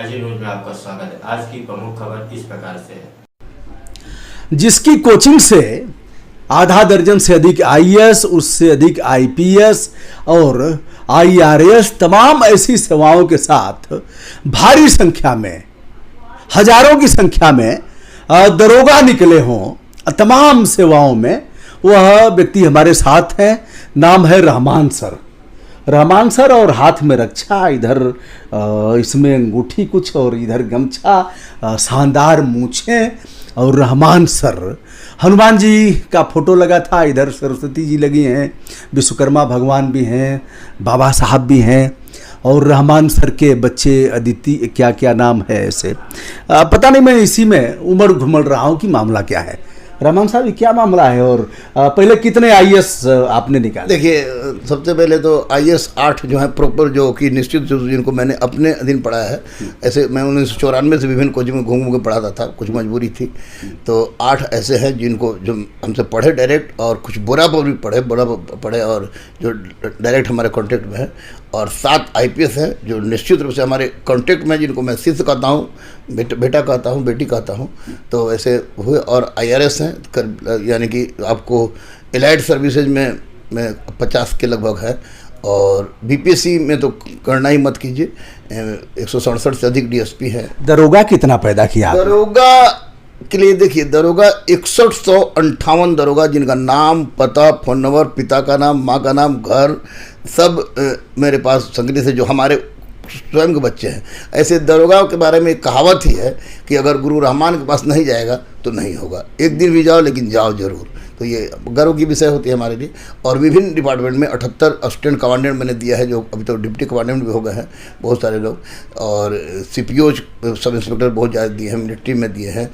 RJ news में आपका स्वागत है। आज की प्रमुख खबर इस प्रकार से है। जिसकी कोचिंग से आधा दर्जन से अधिक आईएएस, उससे अधिक आईपीएस और आईआरएस, तमाम ऐसी सेवाओं के साथ भारी संख्या में, हजारों की संख्या में दरोगा निकले हों तमाम सेवाओं में, वह व्यक्ति हमारे साथ हैं। नाम है रहमान सर। रहमान सर और हाथ में रक्षा, इधर इसमें अंगूठी कुछ और इधर गमछा, शानदार मूछें। और रहमान सर, हनुमान जी का फोटो लगा था, इधर सरस्वती जी लगी हैं, विश्वकर्मा भगवान भी हैं, बाबा साहब भी हैं। और रहमान सर के बच्चे अदिति, क्या क्या नाम है ऐसे, पता नहीं, मैं इसी में उमड़ घुमड़ रहा हूँ कि मामला क्या है। रहमान साहब, ये क्या मामला है और पहले कितने आईएएस आपने निकाले? देखिए, सबसे पहले तो आईएएस 8 जो है प्रॉपर, जो कि निश्चित जिनको मैंने अपने अधीन पढ़ाया है। ऐसे मैं 1994 से विभिन्न कोचिंग में घूम के पढ़ाता था, कुछ मजबूरी थी। तो 8 ऐसे हैं जिनको जो हमसे पढ़े डायरेक्ट, और कुछ बुरा पर भी पढ़े और जो डायरेक्ट हमारे कॉन्टेक्ट में है। और 7 आईपीएस हैं जो निश्चित रूप से हमारे कॉन्टेक्ट में, जिनको मैं शिष्य कहता हूँ, बेटा कहता हूँ, बेटी कहता हूँ। तो ऐसे हुए। और आईआरएस हैं, यानी कि आपको एलाइड सर्विसेज में 50 के लगभग है। और बीपीएससी में तो करना ही मत कीजिए, 167 से अधिक डीएसपी है। दरोगा कितना पैदा किया? दरोगा के लिए देखिए, दरोगा 6158 दरोगा, जिनका नाम, पता, फोन नंबर, पिता का नाम, माँ का नाम, घर, सब मेरे पास संग्रहित है, जो हमारे स्वयं के बच्चे हैं। ऐसे दरोगा के बारे में एक कहावत ही है कि अगर गुरु रहमान के पास नहीं जाएगा तो नहीं होगा। एक दिन भी जाओ, लेकिन जाओ जरूर। तो ये गर्व की विषय होती है हमारे लिए। और विभिन्न डिपार्टमेंट में 78 असिस्टेंट कमांडेंट मैंने दिया है, जो अभी तो डिप्टी कमांडेंट भी हो गए हैं बहुत सारे लोग। और सीपीओ, सब इंस्पेक्टर बहुत ज़्यादा दिए हैं, मिलिट्री में दिए हैं,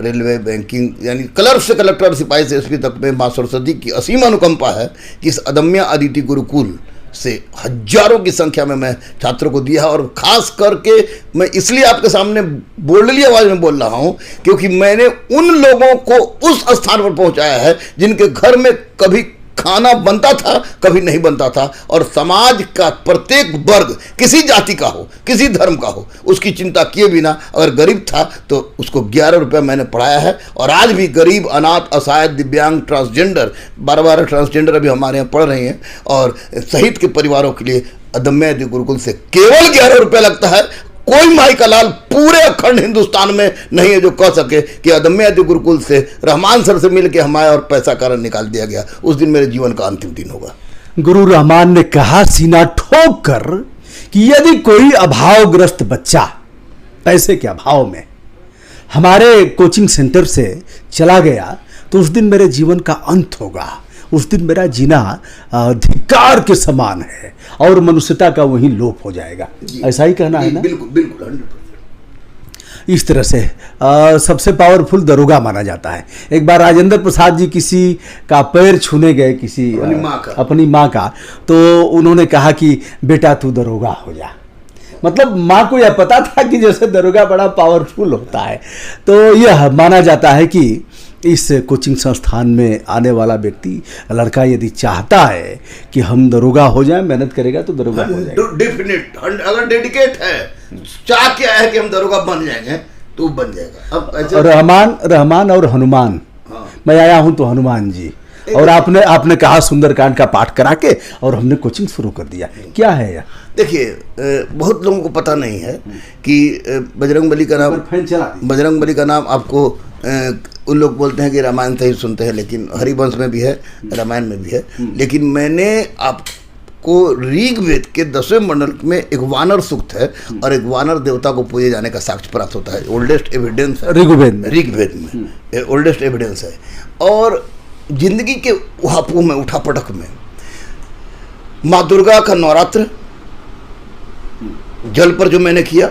रेलवे, बैंकिंग, यानी क्लर्क से कलेक्टर, सिपाही से एसपी तक में माँ सरस्वती की असीम अनुकंपा है कि इस अदम्य अदिति गुरुकुल से हजारों की संख्या में मैं छात्रों को दिया। और ख़ास करके मैं इसलिए आपके सामने बोल्डली आवाज़ में बोल रहा हूँ क्योंकि मैंने उन लोगों को उस स्थान पर पहुँचाया है जिनके घर में कभी खाना बनता था, कभी नहीं बनता था। और समाज का प्रत्येक वर्ग, किसी जाति का हो, किसी धर्म का हो, उसकी चिंता किए बिना अगर गरीब था तो उसको 11 रुपये मैंने पढ़ाया है। और आज भी गरीब, अनाथ, असहाय, दिव्यांग, ट्रांसजेंडर, 12 ट्रांसजेंडर अभी हमारे यहाँ पढ़ रहे हैं। और शहीद के परिवारों के लिए अदम्य अदिति गुरुकुल से केवल 11 रुपये लगता है। कोई माई का लाल पूरे अखंड हिंदुस्तान में नहीं है जो कह सके कि अदम्य अदिति गुरुकुल से रहमान सर से मिलकर हमारे और पैसा कारण निकाल दिया गया। उस दिन मेरे जीवन का अंतिम दिन होगा। गुरु रहमान ने कहा सीना ठोक कर कि यदि कोई अभावग्रस्त बच्चा पैसे के अभाव में हमारे कोचिंग सेंटर से चला गया तो उस दिन मेरे जीवन का अंत होगा, उस दिन मेरा जीना धिक्कार के समान है और मनुष्यता का वही लोप हो जाएगा। ऐसा ही कहना है ना? बिल्कुल बिल्कुल 100%। इस तरह से सबसे पावरफुल दरोगा माना जाता है। एक बार राजेंद्र प्रसाद जी किसी का पैर छूने गए, किसी अपनी माँ का, तो उन्होंने कहा कि बेटा तू दरोगा हो जा। मतलब माँ को यह पता था कि जैसे दरोगा बड़ा पावरफुल होता है। तो यह माना जाता है कि इस कोचिंग संस्थान में आने वाला व्यक्ति, लड़का यदि चाहता है कि हम दरोगा हो जाएं, मेहनत करेगा तो दरोगा हो जाएगा। डेफिनेट, अगर डेडिकेट है, चाह क्या है कि हम दरोगा बन जाएंगे तो बन जाएगा। अब रहमान और हनुमान, हाँ। मैं आया हूं तो हनुमान जी, और आपने कहा सुंदरकांड का पाठ करा के और हमने कोचिंग शुरू कर दिया। क्या है यह? देखिए, बहुत लोगों को पता नहीं है कि बजरंगबली का नाम आपको उन लोग बोलते हैं कि रामायण से ही सुनते हैं, लेकिन हरिवंश में भी है, रामायण में भी है। लेकिन मैंने आपको ऋग्वेद के 10वें मंडल में एक वानर सूक्त है और एक वानर देवता को पूजे जाने का साक्ष्य प्राप्त होता है। ओल्डेस्ट एविडेंस है ऋग्वेद में ओल्डेस्ट एविडेंस है। और जिंदगी के उहापों में, उठापटक में, माँ दुर्गा का नवरात्र जल पर जो मैंने किया,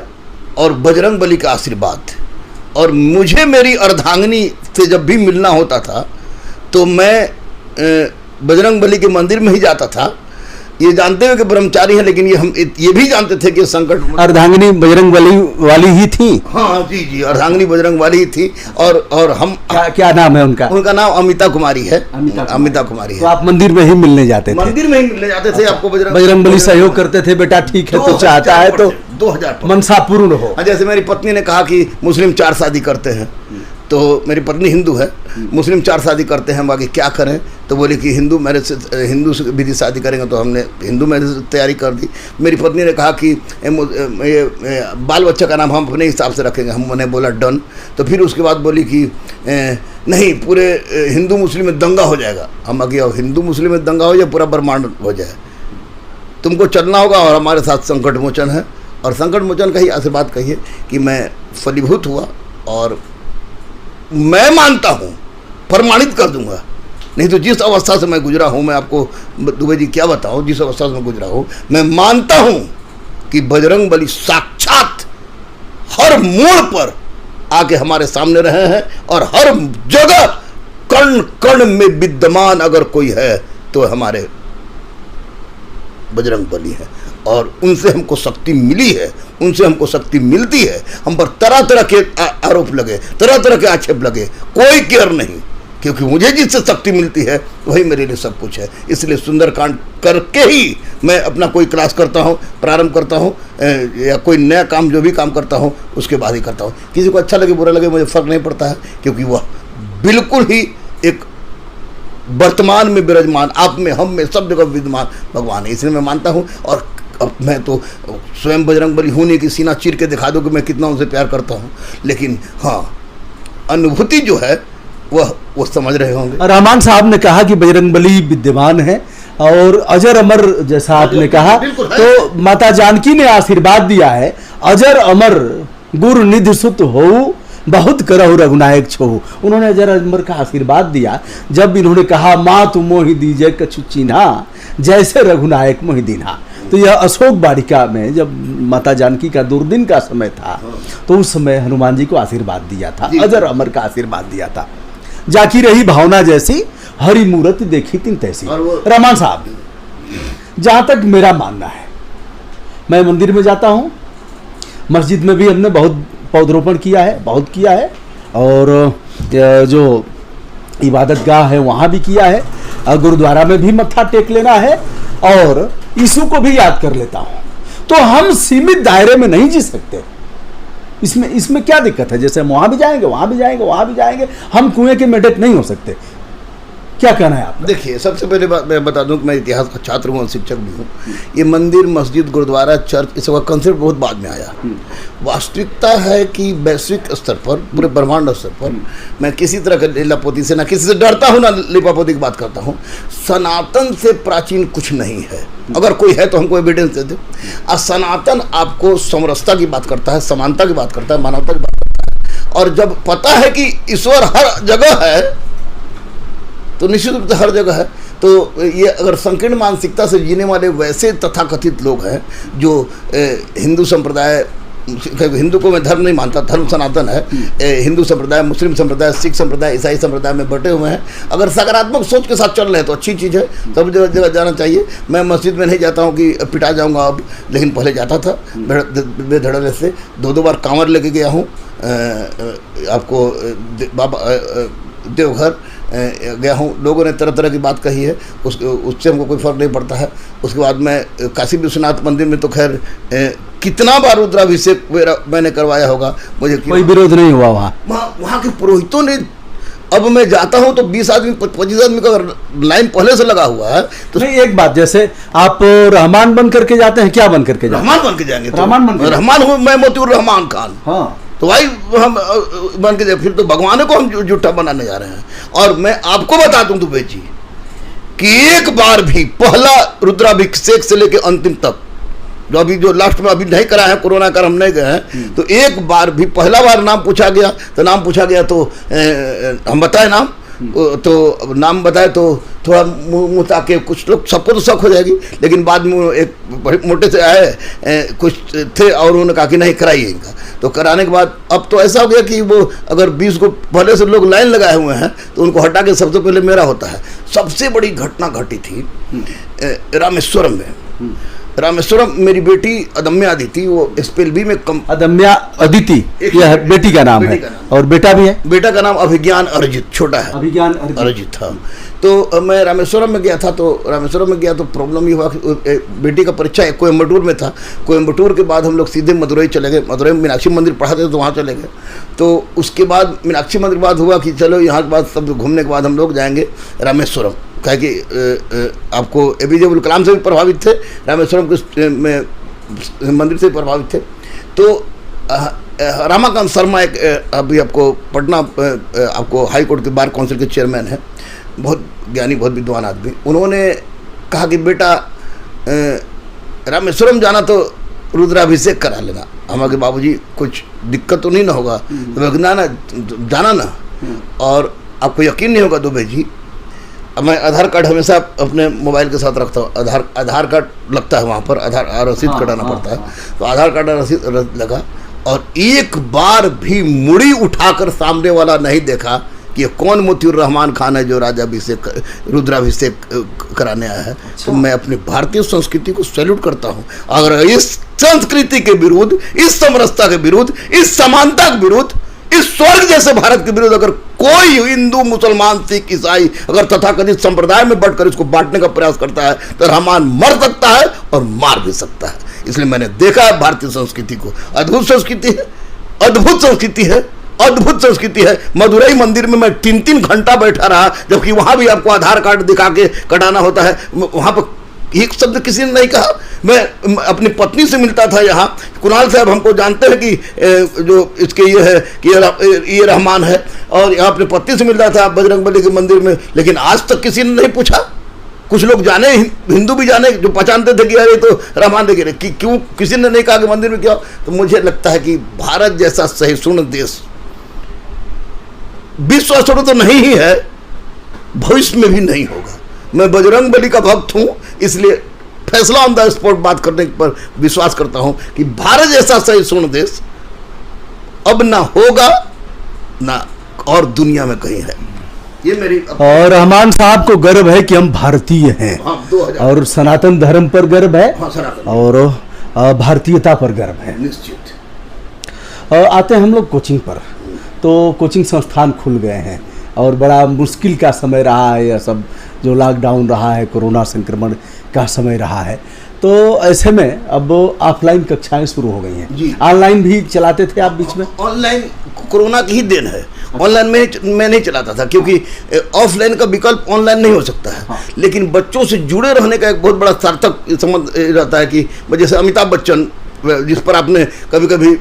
और बजरंग बली का आशीर्वाद, और मुझे मेरी अर्धांगिनी से जब भी मिलना होता था तो मैं बजरंग बली के मंदिर में ही जाता था। ये जानते हुए कि ब्रह्मचारी हैं, लेकिन हम ये भी जानते थे कि संकट। अर्धांगिनी बजरंग वाली ही थी? हाँ जी, अर्धांगिनी बजरंग वाली ही थी। और हम क्या नाम है उनका? उनका नाम अमिता कुमारी है। अमिता कुमारी है। तो आप मंदिर में ही मिलने जाते थे? मंदिर में ही मिलने जाते थे। आपको बजरंग बली सहयोग करते थे, बेटा ठीक है तो चाहता है तो 2000 मनसा पूर्ण हो। जैसे मेरी पत्नी ने कहा कि मुस्लिम 4 शादी करते हैं, तो मेरी पत्नी हिंदू है, मुस्लिम 4 शादी करते हैं, बाकी क्या करें? तो बोली कि हिंदू मैरिज से, हिंदू से विधि शादी करेंगे, तो हमने हिंदू मैरिज से तैयारी कर दी। मेरी पत्नी ने कहा कि ये बाल बच्चा का नाम हम अपने हिसाब से रखेंगे, हमने बोला डन। तो फिर उसके बाद बोली कि नहीं, पूरे हिंदू मुस्लिम में दंगा हो जाएगा। हम आगे हिंदू मुस्लिम में दंगा हो जाए, पूरा ब्रह्मांड हो जाए, तुमको चलना होगा और हमारे साथ संकट मोचन है। और संकट मोचन का ही आशीर्वाद कहिए कि मैं फलीभूत हुआ, और मैं मानता हूँ, प्रमाणित कर दूंगा। नहीं तो जिस अवस्था से मैं गुजरा हूँ, मैं आपको दुबे जी क्या बताऊँ, जिस अवस्था से मैं गुजरा हूँ, मैं मानता हूँ कि बजरंग बली साक्षात हर मोड़ पर आके हमारे सामने रहे हैं, और हर जगह कण कण में विद्यमान अगर कोई है तो हमारे बजरंग बली है। और उनसे हमको शक्ति मिली है, उनसे हमको शक्ति मिलती है। हम पर तरह तरह के आरोप लगे, तरह तरह के आक्षेप लगे, कोई केयर नहीं, क्योंकि मुझे जिससे शक्ति मिलती है वही मेरे लिए सब कुछ है। इसलिए सुंदरकांड करके ही मैं अपना कोई क्लास करता हूँ, प्रारंभ करता हूँ, या कोई नया काम जो भी काम करता हूँ उसके बाद ही करता हूँ। किसी को अच्छा लगे बुरा लगे मुझे फ़र्क नहीं पड़ता है, क्योंकि वह बिल्कुल ही एक वर्तमान में विराजमान, आप में, हम में, सब जगह विद्यमान भगवान है। इसलिए मैं मानता हूँ। और अब मैं तो स्वयं बजरंग बली हूँ नहीं कि सीना चीर के दिखा दूँ कि मैं कितना उनसे प्यार करता हूँ, लेकिन हाँ, अनुभूति जो है वो समझ रहे होंगे। रहमान साहब ने कहा कि बजरंग बली विद्यमान है और अजर अमर, जैसा आपने कहा, तो माता जानकी ने आशीर्वाद दिया है, अजर अमर गुरु निधि सुत हो, बहुत करहु रघुनायक छोहु। उन्होंने अजर अमर का आशीर्वाद दिया जब इन्होंने कहा माँ तुम मोहि दीजिए कछु चिन्हा, जैसे रघुनायक मोहि दीन्हा। तो यह अशोक वाटिका में जब माता जानकी का दुर्दिन का समय था, तो उस समय हनुमान जी को आशीर्वाद दिया था, अजर अमर का आशीर्वाद दिया था। जाकी रही भावना जैसी, हरि मूरत देखी तिन तैसी। रहमान साहब, जहाँ तक मेरा मानना है, मैं मंदिर में जाता हूँ, मस्जिद में भी हमने बहुत पौधरोपण किया है, बहुत किया है, और जो इबादत गाह है वहाँ भी किया है, और गुरुद्वारा में भी मत्था टेक लेना है, और यीशु को भी याद कर लेता हूँ। तो हम सीमित दायरे में नहीं जी सकते। इसमें क्या दिक्कत है? जैसे हम वहाँ भी जाएंगे, वहाँ भी जाएंगे, वहाँ भी जाएंगे, हम कुएं के मेढक नहीं हो सकते। क्या कहना है आप? देखिए, सबसे पहले बात मैं बता दूं कि मैं इतिहास का छात्र हूँ और शिक्षक भी हूँ। ये मंदिर, मस्जिद, गुरुद्वारा, चर्च, इस सबका कंसेप्ट बहुत बाद में आया। वास्तविकता है कि वैश्विक स्तर पर, पूरे ब्रह्मांड स्तर पर, मैं किसी तरह का लीलापोती से, ना किसी से डरता हूँ, ना लीपापोती की बात करता हूँ। सनातन से प्राचीन कुछ नहीं है। अगर कोई है तो हमको एविडेंस दे दे। और सनातन आपको समरसता की बात करता है, समानता की बात करता है, मानवता की बात करता है। और जब पता है कि ईश्वर हर जगह है, तो निश्चित रूप से हर जगह है। तो ये अगर संकीर्ण मानसिकता से जीने वाले वैसे तथाकथित लोग हैं जो हिंदू संप्रदाय, हिंदू को मैं धर्म नहीं मानता, धर्म सनातन है, हिंदू संप्रदाय, मुस्लिम संप्रदाय, सिख संप्रदाय, ईसाई संप्रदाय में बटे हुए हैं, अगर सकारात्मक सोच के साथ चल रहे हैं तो अच्छी चीज़ है, सब जगह जाना चाहिए। मैं मस्जिद में नहीं जाता हूँ कि पिटा जाऊँगा अब, लेकिन पहले जाता था बेधड़ल्ले से। 2 बार कांवर लेके गया हूँ, आपको बाबा देवघर गया हूँ। लोगों ने तरह तरह की बात कही है, उससे हमको कोई फर्क नहीं पड़ता है। उसके बाद मैं काशी विश्वनाथ मंदिर में तो खैर कितना बार रुद्राभिषेक मैंने करवाया होगा, मुझे कोई विरोध नहीं हुआ। वहाँ के पुरोहितों ने, अब मैं जाता हूँ तो 20 आदमी 25 आदमी का लाइन पहले से लगा हुआ है। तो नहीं, एक बात, जैसे आप रहमान बन करके जाते हैं, क्या बन करके जाते हैं? रहमान बन के जाएंगे। रहमान हूँ मैं, मोतीउर रहमान खान। हाँ, तो भाई हम बन के, फिर तो भगवान को हम झूठा बनाने जा रहे हैं। और मैं आपको बता दूं दुबे जी कि एक बार भी पहला रुद्राभिषेक से लेकर अंतिम तक, जो लास्ट में अभी नहीं करा है, कोरोना कर हम नहीं गए हैं, तो एक बार भी, पहला बार नाम पूछा गया तो हम बताए नाम, तो नाम बताए तो थोड़ा मुँह ताके, कुछ लोग, सबको तो शक हो जाएगी, लेकिन बाद में एक बड़े मोटे से आए कुछ थे और उन्होंने कहा कि नहीं कराइए इनका। तो कराने के बाद अब तो ऐसा हो गया कि वो अगर 20 को पहले से लोग लाइन लगाए हुए हैं तो उनको हटा के सबसे पहले मेरा होता है। सबसे बड़ी घटना घटी थी रामेश्वरम में। रामेश्वरम, मेरी बेटी अदम्या अदिति, वो SPLB में अदम्या अदिति, यह बेटी का नाम है, और बेटा भी है। बेटा का नाम अभिज्ञान अरिजित, छोटा है, अभिज्ञान अरिजित था। तो मैं रामेश्वरम में गया था, तो रामेश्वरम में गया तो प्रॉब्लम ये हुआ कि बेटी का परीक्षा कोयम्बटूर में था। कोयम्बटूर के बाद हम लोग सीधे मदुरई चले गए। मदुरई में मीनाक्षी मंदिर पढ़ाते थे तो वहाँ चले गए। तो उसके बाद मीनाक्षी मंदिर बाद हुआ कि चलो यहाँ के बाद सब घूमने के बाद हम लोग जाएंगे रामेश्वरम, क्या कि आपको APJ अब्दुल कलाम से भी प्रभावित थे, रामेश्वरम के मंदिर से प्रभावित थे। तो रामाकांत शर्मा एक अभी आपको पटना आपको हाई कोर्ट के बार काउंसिल के चेयरमैन हैं, बहुत ज्ञानी बहुत विद्वान आदमी। उन्होंने कहा कि बेटा रामेश्वरम जाना तो रुद्राभिषेक करा लेना। हमारे बाबूजी कुछ दिक्कत तो नहीं ना होगा? तो ना जाना ना। और आपको यकीन नहीं होगा दुबे जी, मैं आधार कार्ड हमेशा अपने मोबाइल के साथ रखता हूँ। आधार कार्ड लगता है वहाँ पर, आधार रसीद कटाना पड़ता है। तो आधार कार्ड रसीद लगा और एक बार भी मुड़ी उठाकर सामने वाला नहीं देखा कि ये कौन मोतीउर रहमान खान है जो रुद्राभिषेक कराने आया है। तो मैं अपनी भारतीय संस्कृति को सैल्यूट करता हूँ। अगर इस संस्कृति के विरुद्ध, इस समरसता के विरुद्ध, इस समानता के विरुद्ध, इस स्वर्ग जैसे भारत के विरुद्ध अगर कोई हिंदू, मुसलमान, सिख, ईसाई अगर तथाकथित संप्रदाय में बढ़कर इसको बांटने का प्रयास करता है तो रहमान मर सकता है और मार भी सकता है। इसलिए मैंने देखा है भारतीय संस्कृति को, अद्भुत संस्कृति है, अद्भुत संस्कृति है, अद्भुत संस्कृति है। मदुरई मंदिर में मैं 3-3 घंटा बैठा रहा, जबकि वहां भी आपको आधार कार्ड दिखा के कटाना होता है। वहां पर एक शब्द किसी ने नहीं कहा। मैं अपनी पत्नी से मिलता था यहाँ, कुणाल साहब हमको जानते हैं कि जो इसके ये है कि ये रहमान है, और यहाँ अपनी पत्नी से मिलता था बजरंगबली के मंदिर में, लेकिन आज तक किसी ने नहीं पूछा। कुछ लोग जाने, हिंदू भी जाने जो पहचानते थे कि अरे तो रहमान देखे कि क्यों किसी ने नहीं कहा कि मंदिर में क्या। तो मुझे लगता है कि भारत जैसा सहिष्णु देश विश्व स्तर तो नहीं ही है, भविष्य में भी नहीं होगा। मैं बजरंगबली का भक्त हूं, इसलिए फैसला ऑन द स्पॉट बात करने पर विश्वास करता हूं कि भारत जैसा सहिष्णु देश अब ना होगा ना और दुनिया में कहीं है। ये मेरी और रहमान साहब को गर्व है कि हम भारतीय हैं। हाँ, 2000 और सनातन धर्म पर गर्व है। हाँ, सनातन और भारतीयता पर गर्व है। निश्चित। आते हैं हम लोग कोचिंग पर। तो कोचिंग संस्थान खुल गए हैं और बड़ा मुश्किल का समय रहा है, यह सब जो लॉकडाउन रहा है, कोरोना संक्रमण का समय रहा है। तो ऐसे में अब ऑफलाइन कक्षाएं शुरू हो गई हैं। ऑनलाइन भी चलाते थे आप बीच में? ऑनलाइन कोरोना की ही देन है। ऑनलाइन में मैं नहीं चलाता था क्योंकि ऑफलाइन का विकल्प ऑनलाइन नहीं हो सकता है। हाँ। लेकिन बच्चों से जुड़े रहने का एक बहुत बड़ा सार्थक संबंध रहता है कि जैसे अमिताभ बच्चन, जिस पर आपने कभी कभी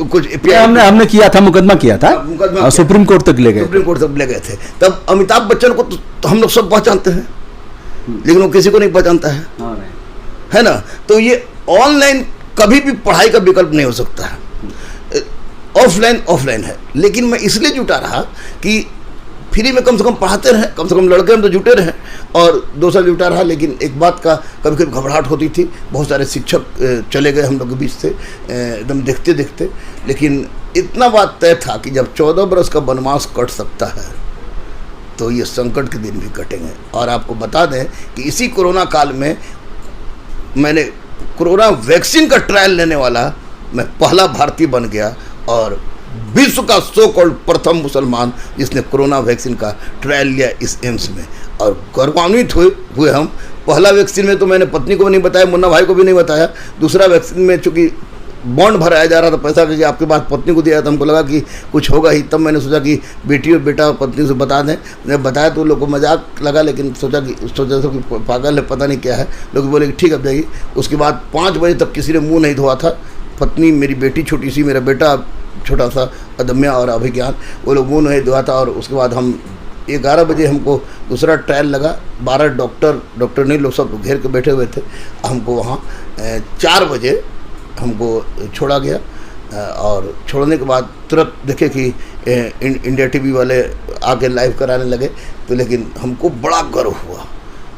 कुछ हमने किया था, मुकदमा किया था, सुप्रीम कोर्ट तक ले गए थे। तब अमिताभ बच्चन को तो हम लोग सब पहचानते हैं, लेकिन वो किसी को नहीं पहचानता है ना। तो ये ऑनलाइन कभी भी पढ़ाई का विकल्प नहीं हो सकता है, ऑफलाइन है। लेकिन मैं इसलिए जुटा रहा कि फ्री में कम से कम पढ़ाते रहे, कम से कम लड़के हम तो जुटे रहे, और 2 साल जुटा रहा। लेकिन एक बात का कभी कभी घबराहट होती थी, बहुत सारे शिक्षक चले गए हम लोग के बीच से एकदम देखते देखते। लेकिन इतना बात तय था कि जब 14 बरस का वनवास कट सकता है तो ये संकट के दिन भी कटेंगे। और आपको बता दें कि इसी कोरोना काल में मैंने कोरोना वैक्सीन का ट्रायल लेने वाला मैं पहला भारतीय बन गया और विश्व का सो कॉल्ड प्रथम मुसलमान जिसने कोरोना वैक्सीन का ट्रायल लिया इस एम्स में। और गौरवान्वित हुए हम। पहला वैक्सीन में तो मैंने पत्नी को भी नहीं बताया, मुन्ना भाई को भी नहीं बताया। दूसरा वैक्सीन में चूँकि बॉन्ड भराया जा रहा था पैसा कि आपके पास पत्नी को दिया था, हमको लगा कि कुछ होगा ही। तब मैंने सोचा कि बेटी और बेटा और पत्नी से बता दें। मैंने बताया तो लोगों को मजाक लगा, लेकिन सोचा कि पागल है, पता नहीं क्या है। लोग बोले कि ठीक अब जाइए। उसके बाद 5 बजे तक किसी ने मुँह नहीं धोआ था। पत्नी, मेरी बेटी छोटी सी, मेरा बेटा छोटा सा अदम्या और अभिज्ञान, वो लोग मुँह नहीं धोआ था। और उसके बाद हम 11 बजे हमको दूसरा ट्रायल लगा। 12 डॉक्टर नहीं, लोग सब घेर के बैठे हुए थे। हमको वहाँ 4 बजे हमको छोड़ा गया। और छोड़ने के बाद तुरंत देखे कि इंडिया टीवी वाले आके लाइव कराने लगे। तो लेकिन हमको बड़ा गर्व हुआ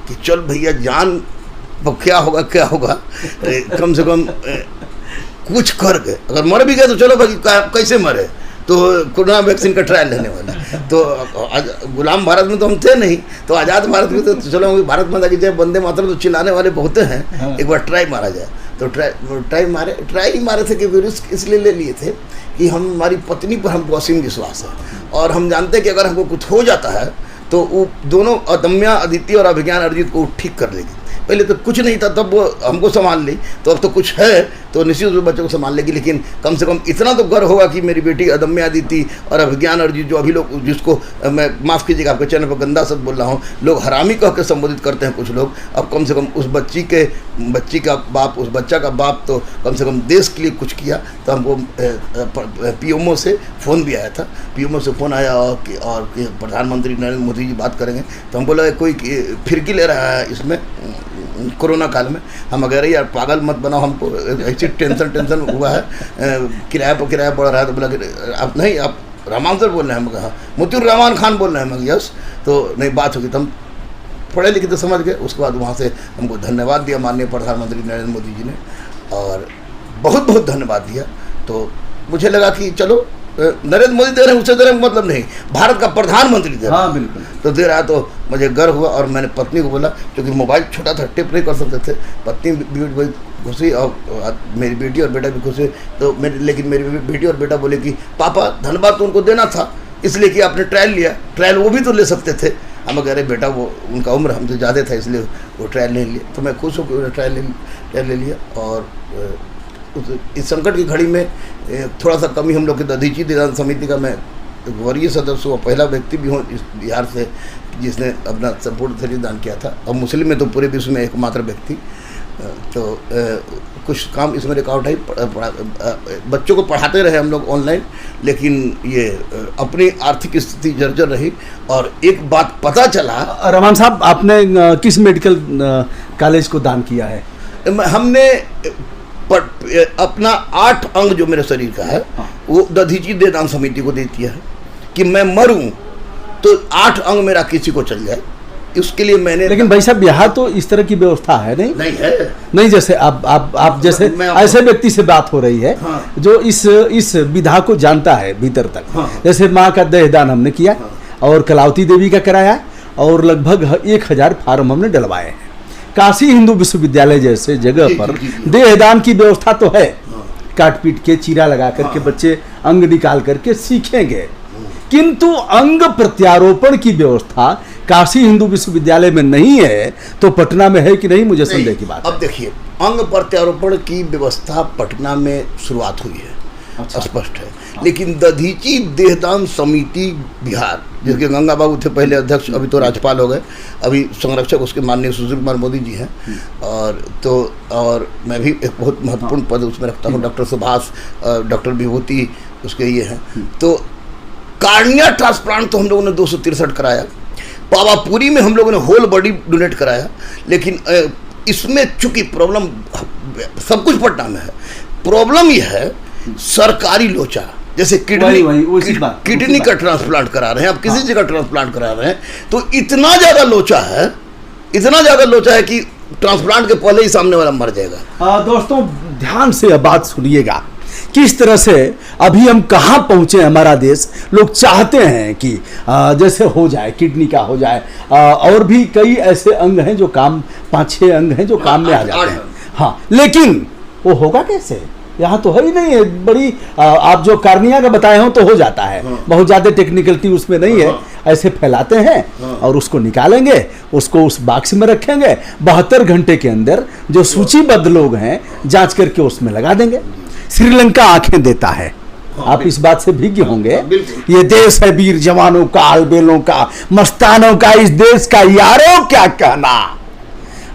कि चल भैया, जान क्या होगा कम से कम कुछ कर गए। अगर मर भी गए तो चलो भाई, कैसे मरे, तो कोरोना वैक्सीन का ट्रायल लेने वाला। तो गुलाम भारत में तो हम थे नहीं, तो आज़ाद भारत में तो चलो भारत माता की जय, वंदे मातरम तो चिल्लाने वाले बहुत हैं। एक बार ट्राई मारा जाए तो ट्राई मारे थे कि रिस्क इसलिए ले लिए थे कि हमारी पत्नी पर हमको असीम विश्वास है। और हम जानते हैं कि अगर हमको कुछ हो जाता है तो वो दोनों अदम्या अदिति और अभिज्ञान अर्जित को ठीक कर लेगी। पहले तो कुछ नहीं था, तब वो हमको संभाल ली, तो अब तो कुछ है तो निश्चित रूप से बच्चों को संभाल लेगी। लेकिन कम से कम इतना तो गर्व होगा कि मेरी बेटी अदम्या अदिति और अभिज्ञान अर्जित, जो अभी लोग, जिसको मैं माफ़ कीजिएगा आपके चैनल पर गंदा शब्द बोल रहा हूँ, लोग हरामी कह के संबोधित करते हैं कुछ लोग, अब कम से कम उस बच्ची का बाप, उस बच्चा का बाप तो कम से कम देश के लिए कुछ किया। तो हमको पीएमओ से फ़ोन भी आया था, पीएमओ से फ़ोन आया और प्रधानमंत्री नरेंद्र मोदी जी बात करेंगे। तो हम बोला कोई फिरकी ले रहा है इसमें कोरोना काल में। हम कह रहे यार पागल मत बनाओ, हमको ऐसी टेंशन हुआ है, किराया बढ़ रहा है। तो बोला कि आप नहीं, आप रहमान सर बोल रहे हैं? हम कहा मुतीउर रहमान खान बोल रहे हैं। हम यस। तो नहीं बात होगी, तो हम पढ़े लिखे तो समझ गए। उसके बाद वहाँ से हमको धन्यवाद दिया माननीय प्रधानमंत्री नरेंद्र मोदी जी ने, और बहुत बहुत धन्यवाद दिया। तो मुझे लगा कि चलो नरेंद्र मोदी दे रहे हैं, उससे दे रहे हैं मतलब नहीं, भारत का प्रधानमंत्री दे रहा है। हाँ बिल्कुल। तो दे रहा है, तो मुझे गर्व हुआ। और मैंने पत्नी को बोला, क्योंकि मोबाइल छोटा था, टिप नहीं कर सकते थे, पत्नी भी खुशी और मेरी बेटी और बेटा भी खुशी। तो लेकिन मेरी बेटी और बेटा बोले कि पापा धन्यवाद तो उनको देना था, इसलिए कि आपने ट्रायल लिया, ट्रायल वो भी तो ले सकते थे। हम कह रहे बेटा वो उनका उम्र हमसे ज़्यादा था, इसलिए वो ट्रायल नहीं लिया। तो मैं खुश हूँ कि उन्होंने ट्रायल ले लिया। और इस संकट की घड़ी में थोड़ा सा कमी हम लोग की दधीची देदान समिति का, मैं वरीय सदस्य हुआ, पहला व्यक्ति भी हूँ इस बिहार से जिसने अपना संपूर्ण शरीर दान किया था, और मुस्लिम में तो पूरे विश्व में एकमात्र व्यक्ति। तो कुछ काम इसमें रिकॉर्ड है। बच्चों को पढ़ाते रहे हम लोग ऑनलाइन, लेकिन ये अपनी आर्थिक स्थिति जर्जर रही। और एक बात पता चला, रहमान साहब आपने किस मेडिकल कॉलेज को दान किया है? हमने अपना 8 अंग जो मेरे शरीर का है, वो दधीची देदान समिति को दे दिया है कि मैं मरूं तो 8 अंग मेरा किसी को चल जाए, उसके लिए मैंने। लेकिन भाई साहब यहाँ तो इस तरह की व्यवस्था है नहीं है। नहीं, जैसे आप जैसे ऐसे व्यक्ति से बात हो रही है, हाँ। जो इस विधा को जानता है भीतर तक। हाँ। जैसे माँ का देहदान हमने किया, हाँ। और कलावती देवी का कराया, और लगभग 1000 फार्म हमने डलवाए हैं। काशी हिंदू विश्वविद्यालय जैसे जगह पर देहदान की व्यवस्था तो है, काट पीट के चीरा लगा करके बच्चे अंग निकाल करके सीखेंगे, किंतु अंग प्रत्यारोपण की व्यवस्था काशी हिंदू विश्वविद्यालय में नहीं है, तो पटना में है कि नहीं, मुझे संदेह की बात। अब देखिए, अंग प्रत्यारोपण की व्यवस्था पटना में शुरुआत हुई है, अच्छा। स्पष्ट है। लेकिन दधीची देहदान समिति बिहार, जिसके गंगा बाबू थे पहले अध्यक्ष, अभी तो राज्यपाल हो गए, अभी संरक्षक उसके माननीय सुशील कुमार मोदी जी हैं। और मैं भी एक बहुत महत्वपूर्ण पद उसमें रखता हूँ, डॉक्टर सुभाष, डॉक्टर विभूति उसके ये हैं। तो कार्निया ट्रांसप्लांट तो हम लोगों ने 263 कराया, पावापुरी में हम लोगों ने होल बॉडी डोनेट कराया। लेकिन इसमें चूंकि प्रॉब्लम सब कुछ पटना में है, प्रॉब्लम यह है सरकारी लोचा, जैसे किडनी का ट्रांसप्लांट करा रहे हैं, आप किसी जगह ट्रांसप्लांट करा रहे हैं, तो इतना ज़्यादा लोचा है कि ट्रांसप्लांट के पहले ही सामने वाला मर जाएगा। दोस्तों ध्यान से अब बात सुनिएगा, किस तरह से अभी हम कहाँ पहुँचे। हमारा देश, लोग चाहते हैं कि जैसे हो जाए, किडनी का हो जाए, और भी कई ऐसे अंग हैं जो काम, 5-6 अंग हैं जो काम में आ जाते हैं। हाँ, लेकिन वो होगा कैसे? यहाँ तो है ही नहीं है। बड़ी आप जो कार्निया का बताए हो तो हो जाता है, बहुत ज़्यादा टेक्निकलिटी उसमें नहीं है। ऐसे फैलाते हैं और उसको निकालेंगे, उसको उस बॉक्स में रखेंगे, 72 घंटे के अंदर जो सूचीबद्ध लोग हैं जांच करके उसमें लगा देंगे। श्रीलंका आंखें देता है, आप इस बात से भीगे होंगे। ये देश है वीर जवानों का, अलबेलों का, मस्तानों का। इस देश का यारों क्या कहना,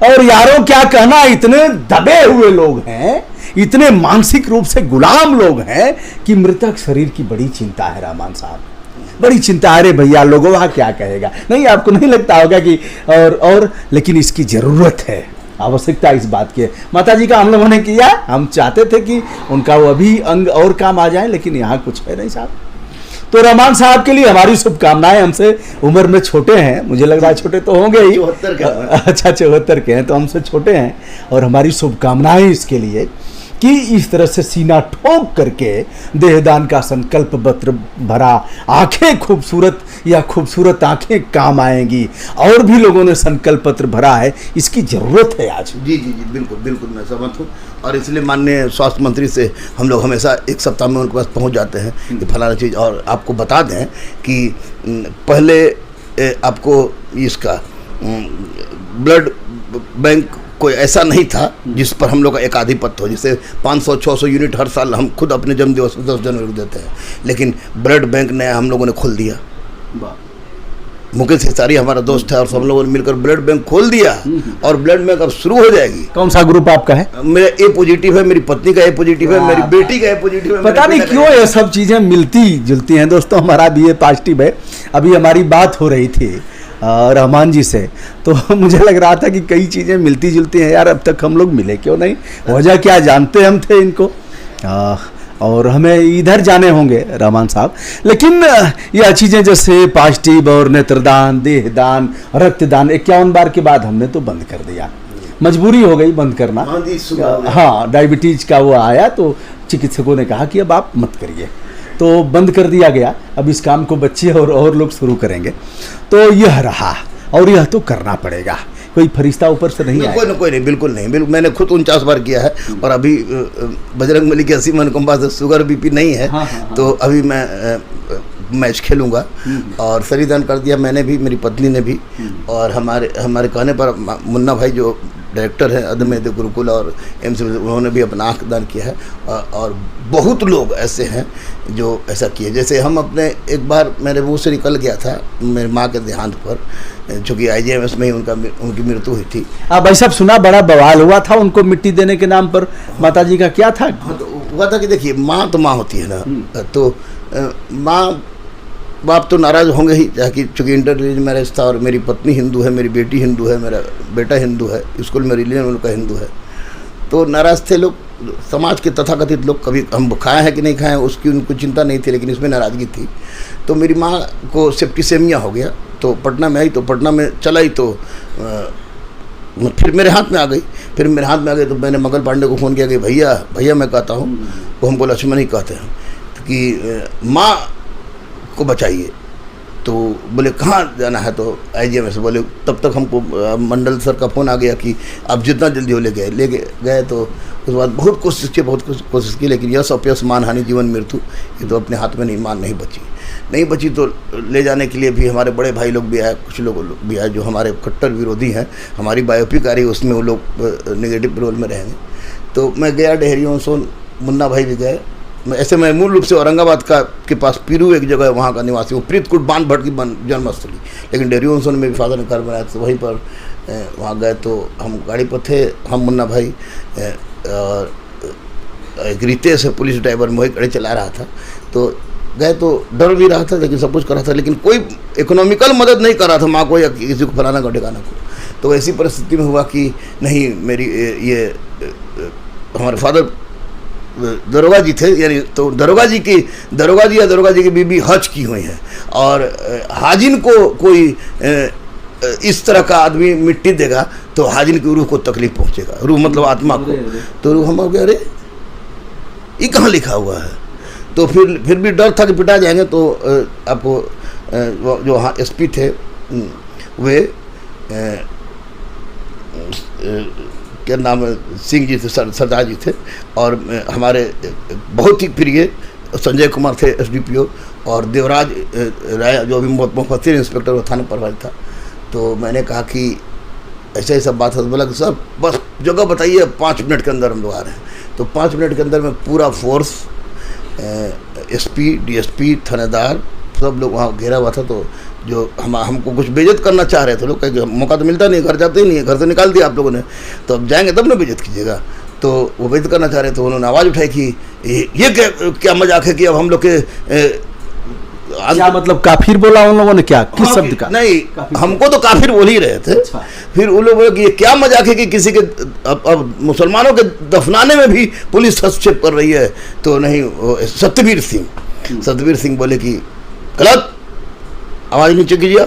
और यारों क्या कहना, इतने दबे हुए लोग हैं, इतने मानसिक रूप से गुलाम लोग हैं कि मृतक शरीर की बड़ी चिंता है। रहमान साहब, बड़ी चिंता। अरे भैया लोगों वहाँ क्या कहेगा, नहीं आपको नहीं लगता होगा कि और लेकिन इसकी जरूरत है, आवश्यकता इस बात की है। माता जी का हम लोगों ने किया, हम चाहते थे कि उनका वो अभी अंग और काम आ जाए, लेकिन यहाँ कुछ है नहीं साहब। तो रहमान साहब के लिए हमारी शुभकामनाएं। हमसे उम्र में छोटे हैं, मुझे लग रहा है छोटे तो होंगे ही, 74 के। अच्छा 74 के हैं, तो हमसे छोटे हैं, और हमारी शुभकामनाएं इसके लिए कि इस तरह से सीना ठोक करके देहदान का संकल्प पत्र भरा। आंखें खूबसूरत या खूबसूरत आंखें काम आएंगी, और भी लोगों ने संकल्प पत्र भरा है, इसकी जरूरत है आज। जी जी जी, बिल्कुल बिल्कुल मैं सहमत हूँ। और इसलिए माननीय स्वास्थ्य मंत्री से हम लोग हमेशा एक सप्ताह में उनके पास पहुँच जाते हैं कि फलाना चीज़। और आपको बता दें कि पहले आपको इसका ब्लड बैंक कोई ऐसा नहीं था जिस पर हम लोग का एकाधिपत्य हो। जैसे 500-600 यूनिट हर साल हम खुद अपने जन्मदिवस 10 जनवरी को देते हैं, लेकिन ब्लड बैंक नया हम लोगों ने खोल दिया। मुकेश हिसारी हमारा दोस्त है और सब लोगों ने मिलकर ब्लड बैंक खोल दिया और ब्लड बैंक अब शुरू हो जाएगी। कौन सा ग्रुप आपका है? मेरा ए पॉजिटिव है, मेरी पत्नी का ए पॉजिटिव है, मेरी बेटी का ए पॉजिटिव है। पता नहीं क्यों ये सब चीजें मिलती जुलती हैं दोस्तों। हमारा भी ये पॉजिटिव है। अभी हमारी बात हो रही थी रहमान जी से, तो मुझे लग रहा था कि कई चीज़ें मिलती जुलती हैं यार, अब तक हम लोग मिले क्यों नहीं, वजह क्या जानते हम थे इनको, और हमें इधर जाने होंगे रहमान साहब। लेकिन यह चीज़ें जैसे पॉजिटिव और नेत्रदान, देहदान, रक्तदान 51 बार के बाद हमने तो बंद कर दिया, मजबूरी हो गई बंद करना। हाँ, डायबिटीज का वो आया तो चिकित्सकों ने कहा कि अब आप मत करिए, तो बंद कर दिया गया। अब इस काम को बच्चे और लोग शुरू करेंगे। तो यह रहा, और यह तो करना पड़ेगा, कोई फरिश्ता ऊपर से नहीं आएगा। कोई नहीं, बिल्कुल नहीं, बिल्कुल। मैंने खुद 49 बार किया है और अभी बजरंगबली की 80 अनुकंपा से शुगर बीपी नहीं है। हाँ। तो अभी मैं मैच खेलूंगा और शरीरदान कर दिया मैंने भी, मेरी पत्नी ने भी, और हमारे कहने पर मुन्ना भाई जो डायरेक्टर हैं अदमेद गुरुकुल और एम्स, उन्होंने भी अपना आँख दान किया है। और बहुत लोग ऐसे हैं जो ऐसा किए। जैसे हम अपने एक बार मेरे मुंह से निकल गया था मेरी माँ के देहांत पर, चूँकि IJMS में ही उनकी मृत्यु हुई थी। भाई साहब सुना बड़ा बवाल हुआ था उनको मिट्टी देने के नाम पर, माता जी का क्या था? हाँ, तो हुआ था कि देखिए माँ तो माँ होती है ना, तो माँ बाप तो नाराज़ होंगे ही, कि चूँकि इंटर रिलीजन मैरिज था और मेरी पत्नी हिंदू है, मेरी बेटी हिंदू है, मेरा बेटा हिंदू है, स्कूल में रिलीजन उनका हिंदू है, तो नाराज़ थे लोग। समाज के तथाकथित लोग, कभी हम खाए हैं कि नहीं खाए हैं उसकी उनको चिंता नहीं थी, लेकिन इसमें नाराज़गी थी। तो मेरी माँ को सेप्टिसेमिया हो गया, तो पटना में आई, तो पटना में चलाई तो फिर मेरे हाथ में आ गई। तो मैंने मंगल पांडे को फ़ोन किया कि भैया मैं कहता हूँ, वो हमको लक्ष्मण ही कहते हैं, कि माँ को बचाइए। तो बोले कहाँ जाना है? तो IJMS से बोले। तब तक हमको मंडल सर का फ़ोन आ गया कि आप जितना जल्दी हो ले गए। तो उसके बाद बहुत कोशिश की, लेकिन यश अपयश, मानहानि, जीवन मृत्यु, ये तो अपने हाथ में नहीं बची। तो ले जाने के लिए भी हमारे बड़े भाई लोग भी आए, कुछ लोग भी आए जो हमारे कट्टर विरोधी हैं। हमारी बायोपिक आ रही है, उसमें वो लोग नेगेटिव रोल में रहेंगे। तो मैं गया डेहरियों सोन, मुन्ना भाई भी गए। मैं मूल रूप से औरंगाबाद के पास पीरू एक जगह है, वहाँ का निवासी, वो प्रीतकुट बान भट्ट की जन्मस्थली, लेकिन डेहरियों सोन में भी फादर ने घर बनाया, तो वहीं पर वहाँ गए। तो हम गाड़ी पर थे, हम मुन्ना भाई और एक रितेश है पुलिस ड्राइवर, वही गाड़ी चला रहा था। तो गए तो डर भी रहा था, लेकिन सब कुछ कर रहा था, लेकिन कोई इकोनॉमिकल मदद नहीं कर रहा था माँ को या किसी को फलाना का ठिकाना को। तो ऐसी परिस्थिति में हुआ कि नहीं, मेरी ये हमारे फादर दरोगा जी थे, यानी तो दरोगा जी की बीबी हज की हुई है, और हाजिन को कोई इस तरह का आदमी मिट्टी देगा तो हाजिन की रूह को तकलीफ पहुंचेगा, रूह मतलब आत्मा को। तो रूह हम अरे ये कहाँ लिखा हुआ है? तो फिर भी डर था कि पिटा जाएंगे। तो आपको जो हाँ SP थे वे क्या नाम है, सिंह जी थे, सरदार जी थे, और हमारे बहुत ही प्रिय संजय कुमार थे SDPO, और देवराज राय जो अभी मुफस्सिर इंस्पेक्टर वो थाना प्रभारी था। तो मैंने कहा कि ऐसा बात है। बोला कि सर बस जगह बताइए, 5 मिनट के अंदर हम लोग आ रहे हैं। तो 5 मिनट के अंदर में पूरा फोर्स, SP, DSP, थानेदार, सब लोग वहाँ घेरा हुआ था। तो जो हमको कुछ बेइज्जत करना चाह रहे थे लोग, कहे मौका तो मिलता नहीं, घर जाते ही नहीं है, घर से निकाल दिया आप लोगों ने, तो अब जाएंगे तब ना बेइज्जत कीजिएगा। तो वो बेइज्जत करना चाह रहे थे। उन्होंने आवाज़ उठाई कि ये क्या मजाक है कि अब हम लोग के क्या मतलब काफिर बोला उन लोगों ने? क्या किस शब्द का? नहीं, हमको तो काफिर बोल ही रहे थे। अच्छा। फिर उन लोग बोले कि ये क्या मजाक है कि किसी के अब मुसलमानों के दफनाने में भी पुलिस हस्तक्षेप कर रही है। तो नहीं, सतबीर सिंह बोले कि गलत, आवाज नीचे कीजिए।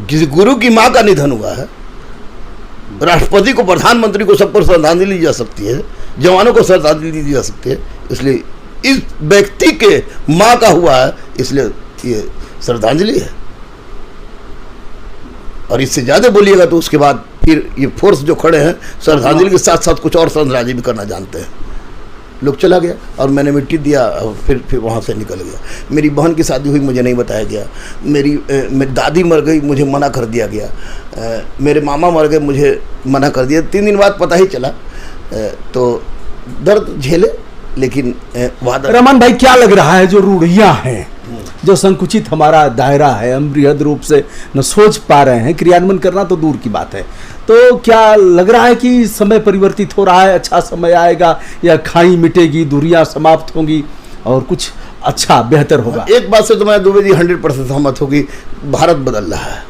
किसी गुरु की माँ का निधन हुआ है, राष्ट्रपति को, प्रधानमंत्री को, सब पर श्रद्धांजलि दी जा सकती है, जवानों को श्रद्धांजलि दी जा सकती है, इसलिए इस व्यक्ति के माँ का हुआ है, इसलिए ये श्रद्धांजलि है। और इससे ज़्यादा बोलिएगा तो उसके बाद फिर ये फोर्स जो खड़े हैं श्रद्धांजलि के साथ साथ कुछ और श्रद्धांजलि भी करना जानते हैं। लोग चला गया और मैंने मिट्टी दिया और फिर वहाँ से निकल गया। मेरी बहन की शादी हुई, मुझे नहीं बताया गया। मेरी दादी मर गई, मुझे मना कर दिया गया। मेरे मामा मर गए, मुझे मना कर दिया। 3 दिन बाद पता ही चला। तो दर्द झेले, लेकिन वादा। रमन भाई, क्या लग रहा है जो रूढ़ियाँ हैं, जो संकुचित हमारा दायरा है, हम बृहद रूप से न सोच पा रहे हैं, क्रियान्वयन करना तो दूर की बात है, तो क्या लग रहा है कि समय परिवर्तित हो रहा है, अच्छा समय आएगा या खाई मिटेगी, दूरियां समाप्त होंगी और कुछ अच्छा बेहतर होगा? एक बात से तो मैं दुबे जी 100% सहमत होगी, भारत बदल रहा है,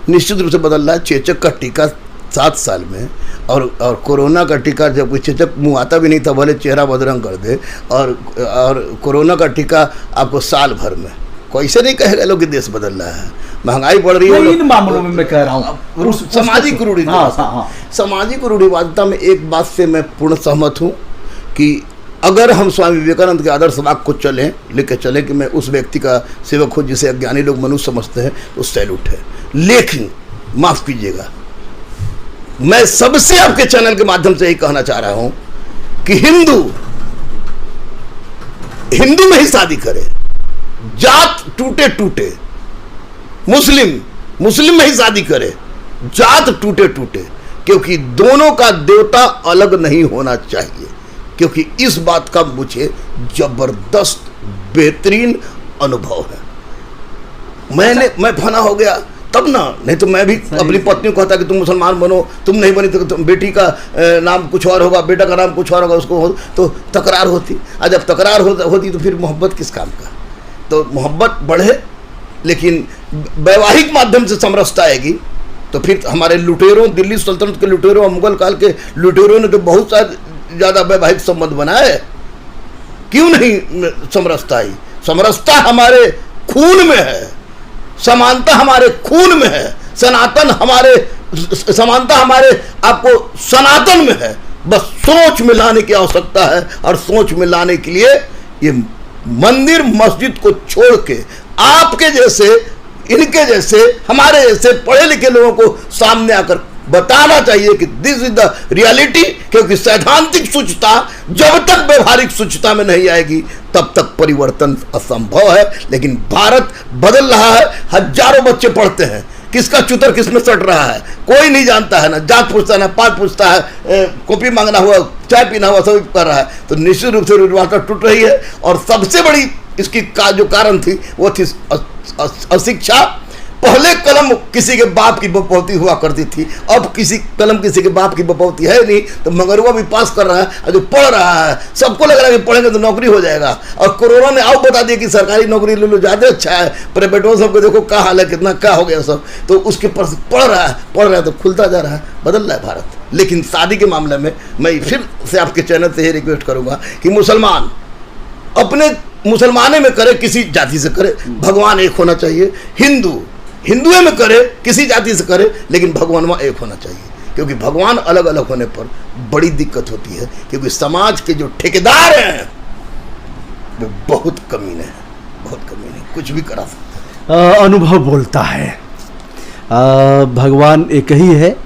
निश्चित रूप से बदल रहा है। चेचक का टीका 7 साल में और कोरोना का टीका, जब कोई चेचक मुँह आता भी नहीं था, भले चेहरा बदरंग कर दे, और कोरोना का टीका आपको साल भर में। कैसे नहीं कहेगा लोग कि देश बदल रहा है, महंगाई बढ़ रही है। इन मामलों में मैं कह रहा हूँ सामाजिक रूढ़िवादिता, सामाजिक रूढ़िवादिता में एक बात से मैं पूर्ण सहमत हूँ कि अगर हम स्वामी विवेकानंद के आदर्श वाक्य को चलें, लेके चलें कि मैं उस व्यक्ति का सेवक हूँ जिसे अज्ञानी लोग मनुष्य समझते हैं, तो सैल्यूट है। लेकिन माफ कीजिएगा, मैं सबसे आपके चैनल के माध्यम से यही कहना चाह रहा हूं कि हिंदू में ही शादी करे, जात टूटे टूटे, मुस्लिम में ही शादी करे, जात टूटे टूटे, क्योंकि दोनों का देवता अलग नहीं होना चाहिए। क्योंकि इस बात का मुझे जबरदस्त बेहतरीन अनुभव है। मैं फना हो गया तब ना, नहीं तो मैं भी अपनी पत्नी को कहता कि तुम मुसलमान बनो, तुम नहीं बनी तो बेटी का नाम कुछ और होगा, बेटा का नाम कुछ और होगा, उसको तो तकरार होती। और जब तकरार होती तो फिर मोहब्बत किस काम का? तो मोहब्बत बढ़े, लेकिन वैवाहिक माध्यम से समरसता आएगी। तो फिर हमारे लुटेरों, दिल्ली सल्तनत के लुटेरों, मुगल काल के लुटेरों ने तो बहुत ज़्यादा वैवाहिक संबंध बनाए, क्यों नहीं समरसता आई? समरसता हमारे खून में है, समानता हमारे खून में है, समानता हमारे आपको सनातन में है। बस सोच में लाने की आवश्यकता है, और सोच में लाने के लिए ये मंदिर मस्जिद को छोड़ के आपके जैसे, इनके जैसे, हमारे जैसे पढ़े लिखे लोगों को सामने आकर बताना चाहिए कि दिस इज द रियलिटी। क्योंकि सैद्धांतिक सूचता जब तक व्यवहारिक सूचता में नहीं आएगी तब तक परिवर्तन असंभव है। लेकिन भारत बदल रहा है, हजारों बच्चे पढ़ते हैं, किसका चुतर किसमें सट रहा है कोई नहीं जानता है, ना जात पूछता है, ना पात पूछता है, कॉपी मांगना हुआ, चाय पीना हुआ, सब कर रहा है। तो निश्चित रूप से व्यवस्था टूट रही है। और सबसे बड़ी इसकी जो कारण थी वो थी अशिक्षा। पहले कलम किसी के बाप की बपौती हुआ करती थी, अब कलम किसी के बाप की बपौती है नहीं। तो मगरवा भी पास कर रहा है, और जो पढ़ रहा है सबको लग रहा है कि पढ़ेंगे तो नौकरी हो जाएगा। और कोरोना ने आओ बता दिया कि सरकारी नौकरी ले लो, ज़्यादा अच्छा है। प्राइवेटों सबको देखो क्या हाल है, कितना क्या हो गया सब। तो उसके पर पढ़ रहा है तो खुलता जा रहा है, बदल रहा है भारत। लेकिन शादी के मामले में मैं फिर से आपके चैनल से ये रिक्वेस्ट करूँगा कि मुसलमान अपने मुसलमाने में करे, किसी जाति से करे, भगवान एक होना चाहिए। हिंदुओं में करे, किसी जाति से करे, लेकिन भगवान एक होना चाहिए। क्योंकि भगवान अलग अलग होने पर बड़ी दिक्कत होती है, क्योंकि समाज के जो ठेकेदार हैं वो बहुत कमीने हैं, कुछ भी करा सकते हैं। अनुभव बोलता है, भगवान एक ही है,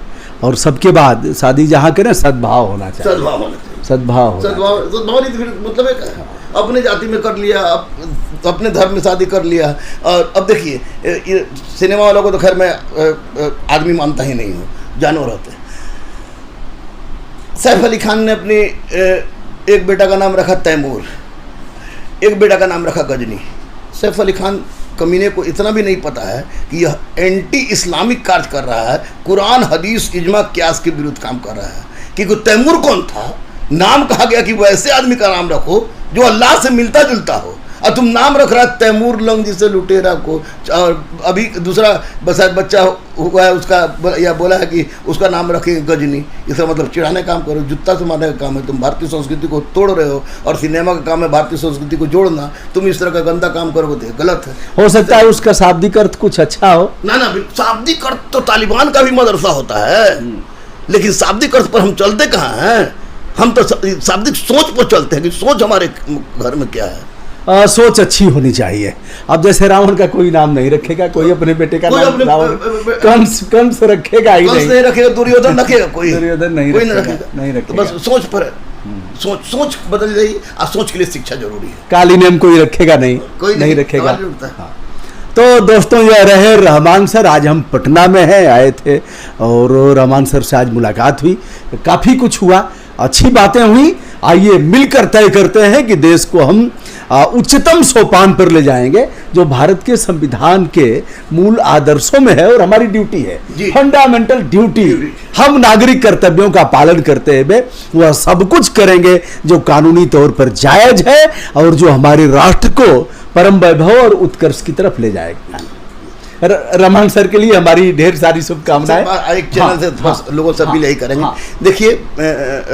और सबके बाद शादी जहाँ करें सद्भाव होना चाहिए, सद्भाव नहीं तो फिर मतलब है अपने जाति में कर लिया, अपने धर्म में शादी कर लिया। और अब देखिए सिनेमा वालों को तो खैर मैं आदमी मानता ही नहीं हूँ, जानवर होते हैं। सैफ अली खान ने अपनी एक बेटा का नाम रखा तैमूर, एक बेटा का नाम रखा गजनी। सैफ अली खान कमीने को इतना भी नहीं पता है कि यह एंटी इस्लामिक कार्य कर रहा है, कुरान हदीस इजमा क्यास के विरुद्ध काम कर रहा है। क्योंकि तैमूर कौन था? नाम कहा गया कि वैसे आदमी का नाम रखो जो अल्लाह से मिलता जुलता हो, और तुम नाम रख रहा तैमूर लंग जिसे लुटेरा को। और अभी दूसरा बच्चा हुआ है उसका, या बोला है कि उसका नाम रखेंगे गजनी। इसका मतलब चिढ़ाने काम करो, जुत्ता से मारने का काम है। तुम भारतीय संस्कृति को तोड़ रहे हो, और सिनेमा का काम है भारतीय संस्कृति को जोड़ना। तुम इस तरह का गंदा काम करोगे तो गलत है। हो सकता है उसका शाब्दिक अर्थ कुछ अच्छा हो। ना शाब्दिक अर्थ तो तालिबान का भी मदरसा होता है, लेकिन शाब्दिक अर्थ पर हम चलते कहाँ हैं? हम तो शाब्दिक सोच पर चलते हैं कि सोच हमारे घर में क्या है। सोच अच्छी होनी चाहिए। अब जैसे रावण का कोई नाम नहीं रखेगा, कोई अपने बेटे का नाम रावण कंस रखेगा ही नहीं रखेगा, दुर्योधन रखेगा, कोई दुर्योधन नहीं रखेगा। बस सोच पर है। सोच बदल जाएगी, और सोच के लिए शिक्षा जरूरी है। काली नेम कोई रखेगा नहीं, कोई नहीं रखेगा। सवाल उठता है। हाँ। तो दोस्तों, यह रहे रहमान सर। आज हम पटना में हैं, आए थे और रहमान सर से आज मुलाकात हुई, काफ़ी कुछ हुआ, अच्छी बातें हुई। आइए मिलकर तय करते हैं कि देश को हम उच्चतम सोपान पर ले जाएंगे, जो भारत के संविधान के मूल आदर्शों में है और हमारी ड्यूटी है, फंडामेंटल ड्यूटी। हम नागरिक कर्तव्यों का पालन करते हुए वह सब कुछ करेंगे जो कानूनी तौर पर जायज है और जो हमारे राष्ट्र को परम वैभव और उत्कर्ष की तरफ ले जाएगा। रहमान सर के लिए हमारी ढेर सारी शुभकामनाएं। एक चैनल से बस लोगों से भी यही करेंगे। देखिए,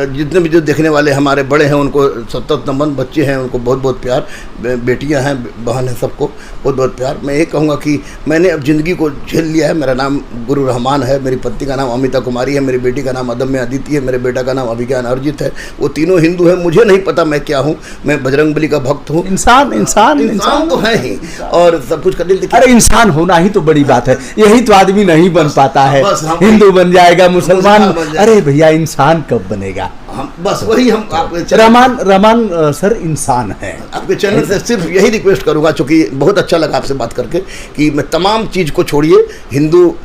जितने भी जो देखने वाले हमारे बड़े हैं उनको सतत नमन, बच्चे हैं उनको बहुत बहुत प्यार, बेटियां हैं, बहन हैं, सबको बहुत बहुत प्यार। मैं ये कहूँगा कि मैंने अब ज़िंदगी को झेल लिया है। मेरा नाम गुरु रहमान है, मेरी पत्नी का नाम अमिता कुमारी है, मेरी बेटी का नाम अदम्य अदिति है, मेरे बेटा का नाम अभिज्ञान अर्जित है। वो तीनों हिंदू हैं। मुझे नहीं पता मैं क्या हूँ, मैं बजरंगबली का भक्त हूँ। इंसान तो है ही, और सब कुछ करने। अरे इंसान होना ही तो बड़ी बात है, यही तो आदमी नहीं बन पाता है। हिंदू बन जाएगा, मुसलमान, अरे भैया इंसान कब बनेगा? बस वही हम आपके रहमान सर इंसान है। आपके चैनल से सिर्फ यही रिक्वेस्ट करूंगा, चूंकि बहुत अच्छा लगा आपसे बात करके, कि मैं तमाम चीज़ को छोड़िए, हिंदू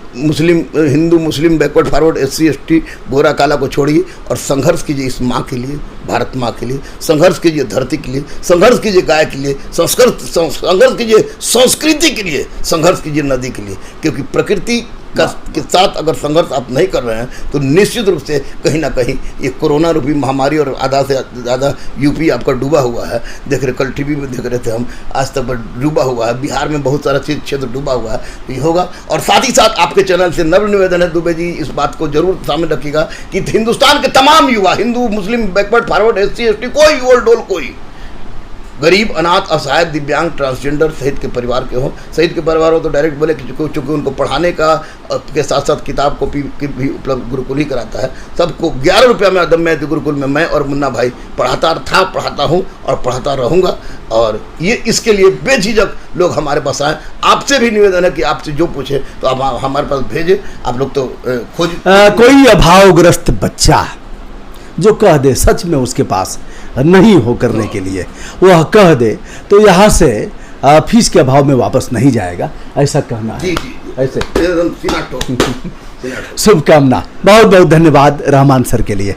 मुस्लिम बैकवर्ड फॉरवर्ड, SC ST गोरा काला को छोड़िए और संघर्ष कीजिए इस माँ के लिए, भारत माँ के लिए। संघर्ष कीजिए धरती के लिए, संघर्ष कीजिए गाय के लिए, संघर्ष कीजिए संस्कृति के लिए, संघर्ष कीजिए नदी के लिए। क्योंकि प्रकृति के साथ अगर संघर्ष आप नहीं कर रहे हैं तो निश्चित रूप से कहीं ना कहीं ये कोरोना रूपी महामारी, और आधा से ज़्यादा यूपी आपका डूबा हुआ है। देख रहे, कल टीवी में देख रहे थे हम, आज तक डूबा हुआ है। बिहार में बहुत सारा क्षेत्र डूबा हुआ है, तो ये होगा। और साथ ही साथ आपके चैनल से नम्र निवेदन है, दुबे जी, इस बात को जरूर सामने रखिएगा कि हिंदुस्तान के तमाम युवा, हिंदू मुस्लिम बैकवर्ड फॉरवर्ड, SC ST, कोई ओल्ड डोल, कोई गरीब, अनाथ, असहाय, दिव्यांग, ट्रांसजेंडर शहीद के परिवार के हों। शहीद के परिवार हो तो डायरेक्ट बोले कि चूँकि उनको पढ़ाने का के साथ साथ किताब कॉपी भी उपलब्ध गुरुकुल ही कराता है। सबको 11 रुपया में अदम्य गुरुकुल में मैं और मुन्ना भाई पढ़ाता हूँ और पढ़ाता रहूँगा। और ये इसके लिए बेझिझक लोग हमारे पास आए। आपसे भी निवेदन है कि आपसे जो पूछे तो आप हमारे पास भेजें। आप लोग तो कोई अभावग्रस्त बच्चा जो कह दे सच में उसके पास नहीं हो करने के लिए, वह कह दे, तो यहाँ से फीस के अभाव में वापस नहीं जाएगा, ऐसा कहना है। ऐसे शुभकामना। बहुत बहुत धन्यवाद रहमान सर के लिए।